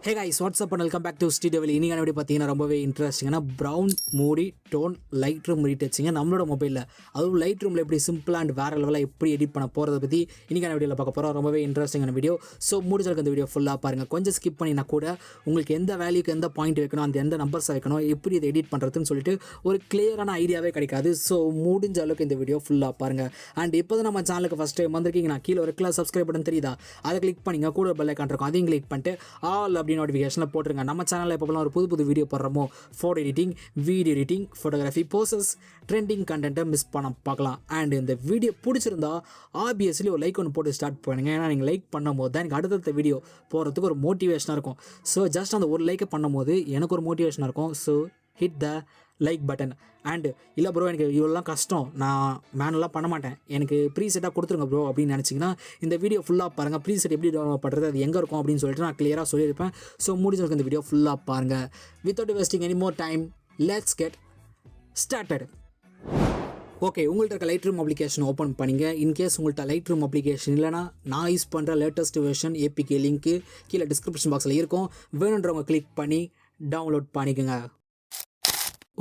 Hey guys, what's up and welcome back to Sri Divil. இன்னைக்கு எப்படி பார்த்தீங்கன்னா ரொம்பவே இன்ட்ரெஸ்டிங்கான ப்ரௌன் மூடி டோன் லைட்ரூம் ரீடச்சிங்க நம்மளோட மொபைலில் அதுவும் லைட்ரூமில் எப்படி சிம்பிள் அண்ட் வேறு லெவலில் எப்படி எடிட் பண்ண போகிறத பற்றி இன்றைக்கான வீடியோவில் பார்க்க போகிறோம். ரொம்பவே இன்ட்ரெஸ்டிங்கான வீடியோ. ஸோ முடிஞ்சளவுக்கு அந்த வீடியோ ஃபுல்லாக பாருங்கள். கொஞ்சம் ஸ்கிப் பண்ணினா கூட உங்களுக்கு எந்த வேல்யூக்கு எந்த பாயிண்ட் வைக்கணும், அந்த எந்த நம்பர்ஸ் வைக்கணும், எப்படி இதை எடிட் பண்ணுறதுன்னு சொல்லிட்டு ஒரு கிளியரான ஐடியாவே கிடைக்காது. ஸோ முடிஞ்ச அளவுக்கு இந்த வீடியோ ஃபுல்லாக பாருங்கள். அண்ட் இப்போ தான் நம்ம சேனலுக்கு ஃபஸ்ட் டைம் வந்திருக்கீங்க, நான் கீழே ஒரு சப்ஸ்கிரைப் பட்டன் தெரியுதா, அதை கிளிக் பண்ணிங்க. கூட பெல் ஐகான் இருக்கும், அதையும் கிளிக் பண்ணிட்டு ஆல் அப்படின்னு நோட்டிஃபிகேஷனில் போட்டுருங்க. நம்ம சேனலில் எப்போலாம் ஒரு புது வீடியோ போடுறோமோ, photo editing, video editing, photography, poses, trending கண்டென்ட்டை மிஸ் பண்ண பார்க்கலாம். அண்ட் இந்த வீடியோ பிடிச்சிருந்தா ஆப்வியஸ்லி ஒரு லைக் ஒன்று போட்டு ஸ்டார்ட் பண்ணுங்கள். ஏன்னா நீங்கள் லைக் பண்ணும்போது தான் எனக்கு அடுத்தடுத்த வீடியோ போகிறதுக்கு ஒரு மோட்டிவேஷனாக இருக்கும். ஸோ ஜஸ்ட் அந்த ஒரு லைக்கை பண்ணும்போது எனக்கு ஒரு மோட்டிவேஷனாக இருக்கும். So hit the like button. And இல்லை ப்ரோ எனக்கு இவ்வளோலாம் கஷ்டம், நான் மேனுவலாக பண்ண மாட்டேன், எனக்கு ப்ரீசெட்டாக கொடுத்துருங்க ப்ரோ அப்படின்னு நினச்சிங்கன்னா இந்த வீடியோ ஃபுல்லாக பாருங்கள். ப்ரீசெட் எப்படி டவுன்லோட் பண்ணுறது, அது எங்கே இருக்கும் அப்படின்னு சொல்லிட்டு நான் கிளியராக சொல்லியிருப்பேன். ஸோ முடிஞ்சவங்க இந்த வீடியோ ஃபுல்லாக பாருங்கள். Without wasting any more time, let's get started. Okay, உங்கள்கிட்ட இருக்க லைட்ரூம் அப்ளிகேஷன் ஓப்பன் பண்ணிங்க. இன்கேஸ் உங்கள்கிட்ட லைட்ரூம் அப்ளிகேஷன் இல்லைனா நான் யூஸ் பண்ணுற லேட்டஸ்ட் வெர்ஷன் ஏபிகே லிங்க்கு கீழே டிஸ்கிரிப்ஷன் பாக்ஸில் இருக்கும், வேணுன்றவங்க கிளிக் பண்ணி டவுன்லோட் பண்ணிக்கோங்க.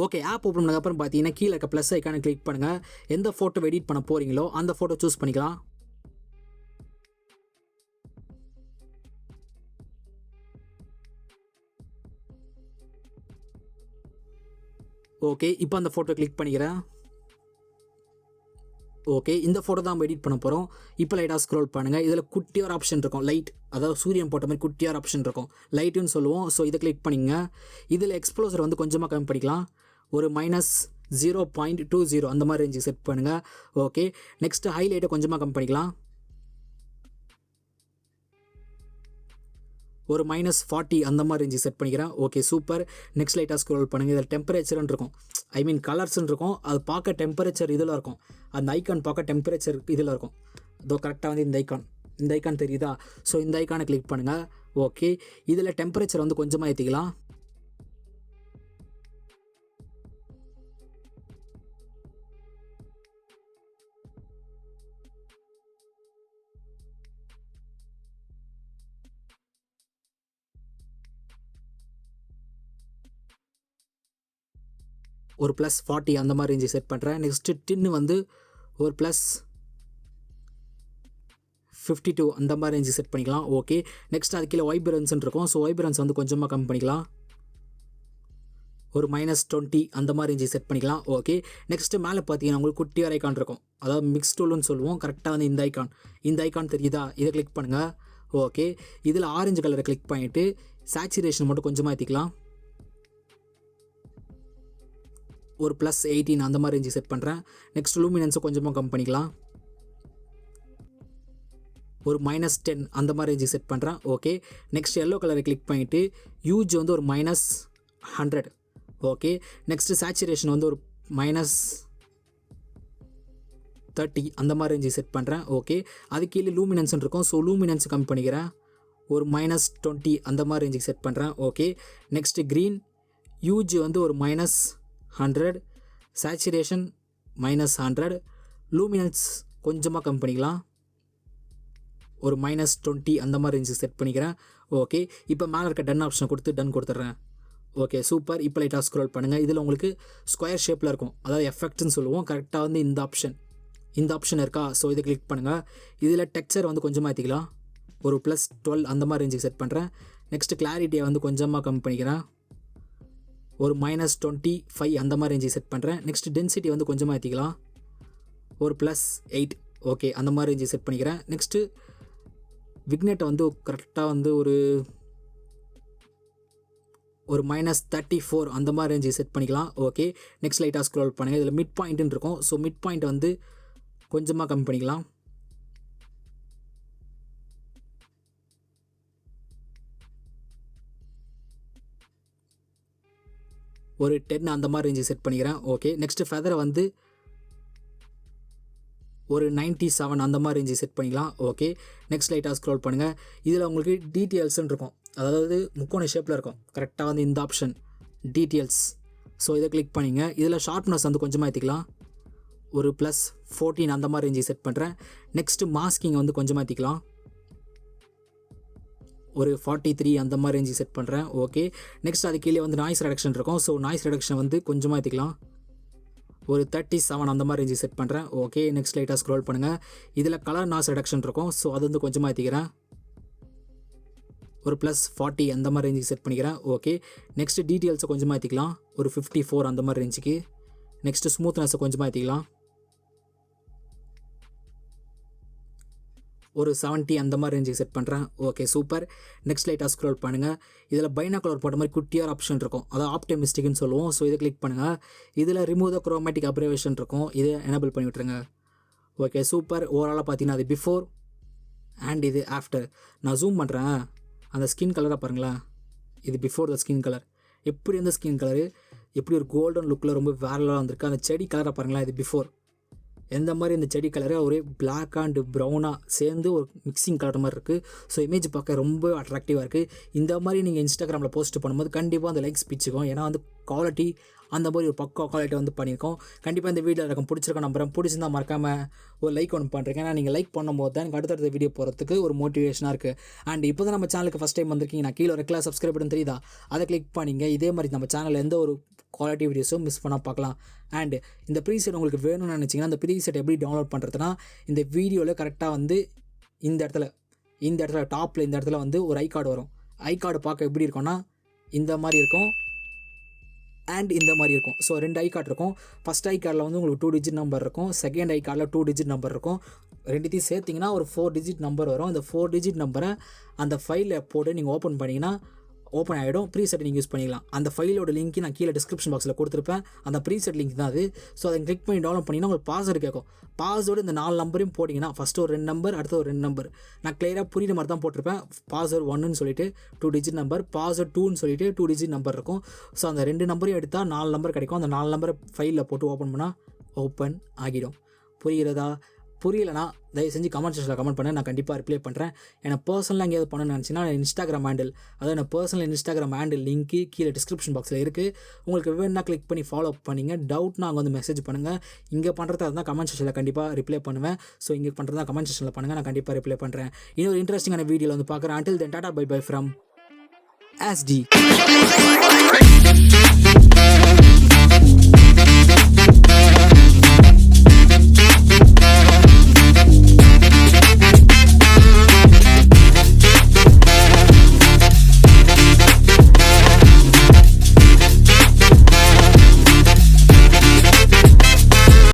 ஓகே, ஆப் ஓப்பன் பண்ணதுக்கப்புறம் பார்த்தீங்கன்னா கீழே இருக்க ப்ளஸ் ஐக்கானை கிளிக் பண்ணுங்கள். எந்த ஃபோட்டோ எடிட் பண்ண போகிறீங்களோ அந்த ஃபோட்டோ சூஸ் பண்ணிக்கலாம். ஓகே, இப்போ அந்த ஃபோட்டோ கிளிக் பண்ணிக்கிறேன். ஓகே, இந்த ஃபோட்டோ தான் நம்ம எடிட் பண்ண போகிறோம். இப்போ லைட்டாக ஸ்க்ரோல் பண்ணுங்கள். இதில் குட்டியார் ஆப்ஷன் இருக்கும், லைட், அதாவது சூரியன் போட்ட மாதிரி குட்டியார் ஆப்ஷன் இருக்கும், லைட்டுன்னு சொல்லுவோம். ஸோ இதை கிளிக் பண்ணிங்க. இதில் எக்ஸ்ப்ளோசர் வந்து கொஞ்சமாக கம்மி பண்ணிக்கலாம், ஒரு -0.20 அந்த மாதிரி ரேஞ்சுக்கு செட் பண்ணுங்கள். ஓகே, நெக்ஸ்ட்டு ஹைலைட்டை கொஞ்சமாக கம்மி பண்ணிக்கலாம், ஒரு -40 அந்த மாதிரி ரேஞ்சு செட் பண்ணிக்கிறேன். Okay super. நெக்ஸ்ட் லைட்டாக ஸ்க்ரோல் பண்ணுங்கள். இதில் டெம்பரேச்சர்னு இருக்கும், ஐ மீன் கலர்ஸ்ன்னு இருக்கும், அது பார்க்க டெம்பரேச்சர் இதில் இருக்கும், அந்த ஐக்கான் பார்க்க டெம்பரேச்சர் இதில் இருக்கும். இதோ கரெக்டாக வந்து இந்த ஐக்கான் தெரியுதா? ஸோ இந்த ஐக்கானை கிளிக் பண்ணுங்கள். ஓகே, இதில் டெம்பரேச்சர் வந்து கொஞ்சமாக ஏற்றிக்கலாம். ஒரு +40 அந்த மாதிரி ரேஞ்சு செட் பண்ணுறேன். நெக்ஸ்ட்டு டின்னு வந்து ஒரு +52 அந்த மாதிரி ரேஞ்சு செட் பண்ணிக்கலாம். ஓகே, நெக்ஸ்ட் அது கீழே வைப்ரன்ஸ்ன்னு இருக்கும், ஸோ வைப்ரன்ஸ் வந்து கொஞ்சமாக கம்மி பண்ணிக்கலாம், ஒரு -20 அந்த மாதிரி ரேஞ்சு செட் பண்ணிக்கலாம். ஓகே, நெக்ஸ்ட்டு மேலே பார்த்தீங்கன்னா உங்களுக்கு குட்டியார் ஐக்கான் இருக்கும், அதாவது மிக்ஸ் டூல்னு சொல்லுவோம். கரெக்டாக வந்து இந்த ஐக்கான் தெரியுதா, இதை கிளிக் பண்ணுங்கள். ஓகே, இதில் ஆரஞ்சு கலரை கிளிக் பண்ணிவிட்டு சேச்சுரேஷன் மட்டும் கொஞ்சமாக ஏற்றிக்கலாம், ஒரு +18 அந்த மாதிரி ரேஞ்சு செட் பண்ணுறேன். நெக்ஸ்ட் லூமினன்ஸை கொஞ்சமாக கம்மி பண்ணிக்கலாம், ஒரு -10 அந்த மாதிரி ரேஞ்சு செட் பண்ணுறேன். ஓகே, நெக்ஸ்ட் எல்லோ கலரை கிளிக் பண்ணிவிட்டு யூஜ் வந்து ஒரு -100. ஓகே, நெக்ஸ்ட்டு சேச்சுரேஷன் வந்து ஒரு -30 அந்த மாதிரி ரேஞ்சு செட் பண்ணுறேன். ஓகே, அது கீழே லூமினன்ஸ்ன்னு இருக்கும், ஸோ லூமினன்ஸ் கம்மி பண்ணிக்கிறேன், ஒரு -20 அந்த மாதிரி ரேஞ்சுக்கு செட் பண்ணுறேன். ஓகே, நெக்ஸ்ட்டு க்ரீன் யூஜ் வந்து ஒரு -100, சேச்சுரேஷன் -100, லூமினன்ஸ் கொஞ்சமாக கம்மி பண்ணிக்கலாம், ஒரு -20 அந்த மாதிரி ரேஞ்சு செட் பண்ணிக்கிறேன். ஓகே, இப்போ மேலே இருக்க டன் ஆப்ஷனை கொடுத்து டன் கொடுத்துட்றேன். Okay super. இப்போ லைட்டாக ஸ்க்ரோல் பண்ணுங்கள். இதில் உங்களுக்கு ஸ்கொயர் ஷேப்பில் இருக்கும், அதாவது எஃபெக்ட்னு சொல்லுவோம். கரெக்டாக வந்து இந்த ஆப்ஷன் இருக்கா, ஸோ இதை கிளிக் பண்ணுங்கள். இதில் டெக்ஸ்சர் வந்து கொஞ்சமாக ஏற்றிக்கலாம், ஒரு +12 அந்த மாதிரி ரேஞ்சுக்கு செட் பண்ணுறேன். நெக்ஸ்ட்டு கிளாரிட்டியை வந்து கொஞ்சமாக கம்மி பண்ணிக்கிறேன், ஒரு -25 அந்த மாதிரி ரேஞ்சு செட் பண்ணுறேன். நெக்ஸ்ட் டென்சிட்டி வந்து கொஞ்சமாக ஏற்றிக்கலாம், ஒரு +8. ஓகே, அந்த மாதிரி ரேஞ்சு செட் பண்ணிக்கிறேன். நெக்ஸ்ட்டு விக்னெட்டை வந்து கரெக்டாக வந்து ஒரு -34 அந்த மாதிரி ரேஞ்சு செட் பண்ணிக்கலாம். ஓகே, நெக்ஸ்ட் லைட்டாக ஸ்க்ரோல் பண்ணுங்கள். இதில் மிட் பாயிண்ட்டுன்னு இருக்கும், ஸோ மிட் பாயிண்ட் வந்து கொஞ்சமாக கம்மி பண்ணிக்கலாம், ஒரு 10 அந்த மாதிரி ரேஞ்சு செட் பண்ணிக்கிறேன். ஓகே, நெக்ஸ்ட்டு ஃபெதரை வந்து ஒரு 97 அந்த மாதிரி ரேஞ்சு செட் பண்ணிக்கலாம். ஓகே, நெக்ஸ்ட் லைட்டாக ஸ்க்ரோல் பண்ணுங்கள். இதில் உங்களுக்கு டீட்டெயில்ஸ்ன்னு இருக்கும், அதாவது முக்கோண ஷேப்பில் இருக்கும். கரெக்டாக வந்து இந்த ஆப்ஷன் டீட்டெயில்ஸ், ஸோ இதை கிளிக் பண்ணிங்க. இதில் ஷார்ப்னஸ் வந்து கொஞ்சமாக ஏற்றிக்கலாம், ஒரு +14 அந்த மாதிரி ரேஞ்சு செட் பண்ணுறேன். நெக்ஸ்ட்டு மாஸ்கிங் வந்து கொஞ்சமாக ஏற்றிக்கலாம், ஒரு 43 அந்த மாதிரி ரேஞ்சுக்கு செட் பண்ணுறேன். ஓகே, நெக்ஸ்ட் அது கீழே வந்து நாய்ஸ் ரெடக்ஷன் இருக்கும். ஸோ நாய்ஸ் ரெடக்ஷன் வந்து கொஞ்சமாக ஏற்றிக்கலாம். ஒரு 37 அந்த மாதிரி ரேஞ்சுக்கு செட் பண்ணுறேன். ஓகே, நெக்ஸ்ட் லைட்டாக ஸ்க்ரோல் பண்ணுங்கள். இதில் கலர் நாய்ஸ் ரெடக்ஷன் இருக்கும். ஸோ அது வந்து கொஞ்சமாக ஏற்றிக்கிறேன். ஒரு +40 அந்த மாதிரி ரேஞ்சுக்கு செட் பண்ணிக்கிறேன். ஓகே, நெக்ஸ்ட் டீட்டெயில்ஸை கொஞ்சமாக ஏற்றிக்கலாம். ஒரு 54 அந்த மாதிரி ரேஞ்சுக்கு. நெக்ஸ்ட்டு ஸ்மூத்னஸை கொஞ்சமாக ஏற்றிக்கலாம். ஒரு 70 அந்த மாதிரி ரேஞ்சுக்கு செட் பண்ணுறேன். Okay, super. நெக்ஸ்ட் லைட்டாக ஸ்க்ரோல் பண்ணுங்கள். இதில் பைனாகுலர் போட்ட மாதிரி குட்டியார் ஆப்ஷன் இருக்கும். அதாவது ஆப்டிமிஸ்டிக்னு சொல்லுவோம். ஸோ இதை கிளிக் பண்ணுங்கள். இதில் ரிமூவ் த குரோமேட்டிக் அப்ரவேஷன் இருக்கும். இதை எனேபிள் பண்ணி விட்டுருங்க. Okay, super. ஓவராலாக பார்த்தீங்கன்னா அது பிஃபோர் அண்ட் இது ஆஃப்டர். நான் ஜூம் பண்ணுறேன். அந்த ஸ்கின் கலராக பாருங்களேன். இது பிஃபோர் த ஸ்கின் கலர். எப்படி அந்த ஸ்கின் கலரு எப்படி ஒரு கோல்டன் லுக்கில் ரொம்ப வேரலாக வந்திருக்கு. அந்த செடி கலராக பாருங்களேன். இது பிஃபோர். எந்த மாதிரி இந்த செடி கலரு ஒரே பிளாக் அண்ட் ப்ரௌனாக சேர்ந்து ஒரு மிக்சிங் கலர் மாதிரி இருக்குது. ஸோ இமேஜ் பார்க்க ரொம்ப அட்ராக்டிவாக இருக்குது. இந்த மாதிரி நீங்கள் இன்ஸ்டாகிராமில் போஸ்ட் பண்ணும்போது கண்டிப்பாக அந்த லைக்ஸ் பிச்சுக்கும். ஏன்னா வந்து குவாலிட்டி அந்த மாதிரி ஒரு பக்கா குவாலிட்டி வந்து பண்ணியிருக்கோம். கண்டிப்பாக இந்த வீடியோ இருக்கும் பிடிச்சிருக்கோம் நம்புறேன். பிடிச்சிருந்தா மறக்காமல் ஒரு லைக் ஒன்று பண்ணுறேன். ஏன்னா நீங்கள் லைக் பண்ணும்போது தான் எனக்கு அடுத்தடுத்த வீடியோ போகிறதுக்கு ஒரு மோட்டிவேஷனாக இருக்குது. அண்ட் இப்போ தான் நம்ம சேனலுக்கு ஃபஸ்ட் டைம் வந்திருக்கீங்க. நான் கீழே ஒரு ரெகுலர் சப்ஸ்கிரைப் பண்ணி தெரியுதா, அதை கிளிக் பண்ணிங்க. இதே மாதிரி நம்ம சேனலில் எந்த ஒரு குவாலிட்டி வீடியோஸும் மிஸ் பண்ணால் பார்க்கலாம். அண்ட் இந்த ப்ரீசெட் உங்களுக்கு வேணும்னு நினச்சிங்கன்னா அந்த ப்ரீசெட் எப்படி டவுன்லோட் பண்ணுறதுனா, இந்த வீடியோவில் கரெக்டாக வந்து இந்த இடத்துல டாப்பில் இந்த இடத்துல வந்து ஒரு ஐ கார்டு வரும். ஐ கார்டு பார்க்க எப்படி இருக்கும்னா இந்த மாதிரி இருக்கும் அண்ட் இந்த மாதிரி இருக்கும். ஸோ 2 ஐ கார்டு இருக்கும். ஃபஸ்ட் ஐ கார்டில் வந்து உங்களுக்கு 2 டிஜிட் நம்பர் இருக்கும். செகண்ட் ஐ கார்டில் 2 டிஜிட் நம்பர் இருக்கும். ரெண்டுத்தையும் சேர்த்திங்கன்னா ஒரு 4 டிஜிட் நம்பர் வரும். இந்த 4 டிஜிட் நம்பரை அந்த ஃபைலில் போட்டு நீங்கள் ஓப்பன் பண்ணிங்கன்னா ஓப்பன் ஆகிடும். ப்ரீசெட் நீங்கள் யூஸ் பண்ணிக்கலாம். அந்த ஃபைலோட லிங்க் நான் கீழே டிஸ்கிரிப்ஷன் பாக்ஸில் கொடுத்துருப்பேன். அந்த ப்ரீசெட் லிங்க் தான் அது. ஸோ அதை கிளிக் பண்ணி டவுன்லோட் பண்ணிங்கன்னா உங்களுக்கு பாஸ்வேர்டு கேட்கும். பாஸ்வேர்டு இந்த 4 நம்பரையும் போட்டிங்கன்னா ஃபஸ்ட்டு ஒரு 2 நம்பர், அடுத்து ஒரு 2 நம்பர். நான் கிளியராக புரியுற மாதிரி தான் போட்டிருப்பேன். பாஸ்வேர்டு 1ன்னு சொல்லிட்டு 2 டிஜிட் நம்பர், பாஸ்வேர்டு 2ன்னு சொல்லிட்டு 2 டிஜிட் நம்பர் இருக்கும். ஸோ அந்த 2 நம்பரையும் எடுத்தால் 4 நம்பர் கிடைக்கும். அந்த 4 நம்பரை ஃபைலில் போட்டு ஓப்பன் பண்ணால் ஓப்பன் ஆகிடும். புரிகிறதா? புரியலைனா தயவு செஞ்சு கமெண்ட் செக்ஷனில் கமெண்ட் பண்ண, நான் கண்டிப்பாக ரிப்ளை பண்ணுறேன். எனக்கு பர்சனலாக எங்கேயாவது பண்ணணும்னு நினச்சின்னா இன்ஸ்டாகிராம் ஹேண்டில், அதாவது நான் பர்சனல் இன்ஸ்டாகிராம் ஹேண்டில் லிங்க்கு கீழே டிஸ்கிரிப்ஷன் பாக்ஸில் இருக்குது. உங்களுக்கு வேணும்னா கிளிக் பண்ணி ஃபாலோ பண்ணிங்க. டவுட்னா அங்கே வந்து மெசேஜ் பண்ணுங்கள். இங்கே பண்ணுறதா இருந்தால் கமெண்ட் செக்ஷனில் கண்டிப்பாக ரிப்ளை பண்ணுவேன். ஸோ இங்கே பண்ணுறதா கமெண்ட் செக்ஷனில் பண்ணுங்கள், நான் கண்டிப்பாக ரிப்ளை பண்ணுறேன். இன்னொரு இன்ட்ரெஸ்டிங்கான வீடியோவில் வந்து பார்க்குறேன். until then டாடா பை பை ஃப்ரம் SD.